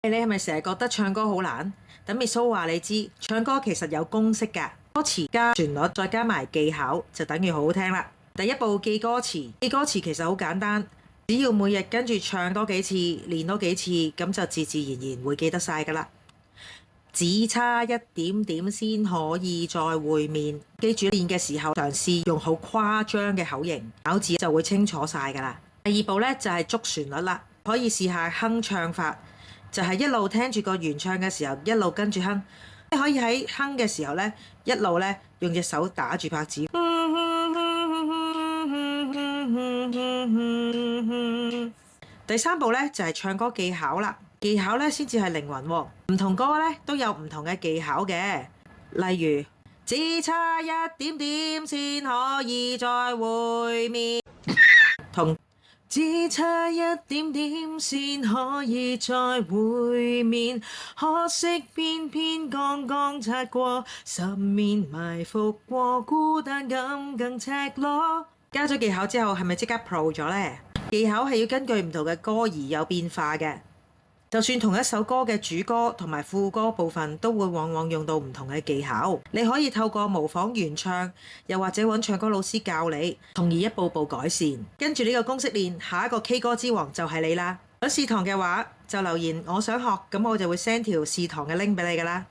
你係咪成日覺得唱歌好難？等 Miss So 話你知，唱歌其實有公式㗎，歌詞加旋律再加埋技巧，就等於好好聽啦。第一步記歌詞，記歌詞其實好簡單，只要每日跟住唱多幾次，練多幾次，咁就自自然然會記得晒㗎啦。只差一點點先可以再會面，記住練嘅時候嘗試用好誇張嘅口型，咬字就會清楚晒㗎啦。第二步呢，就係捉旋律啦，可以試下哼唱法。就係一路聽住個原唱嘅時候，一路跟住哼。你可以喺哼嘅時候呢，一路呢用隻手打住拍子。第三步呢，就係唱歌技巧啦，技巧呢先至係靈魂喎。唔同歌呢都有唔同嘅技巧嘅，例如只差一點點先可以再會面，同只差一點點先可以再會面，可惜偏偏剛剛擦過，十面埋伏過，孤單感更赤裸。加咗技巧之後，係咪即刻 pro 咗呢？技巧係要根據唔同嘅歌而有變化嘅。就算同一首歌嘅主歌同埋副歌部分都會往往用到唔同嘅技巧，你可以透過模仿原唱，又或者揾唱歌老師教你，從而一步步改善。跟住呢個公式練，下一個 K 歌之王就係你啦。想試堂嘅話就留言我想學，咁我就會 send 條試堂嘅 link 俾你㗎啦。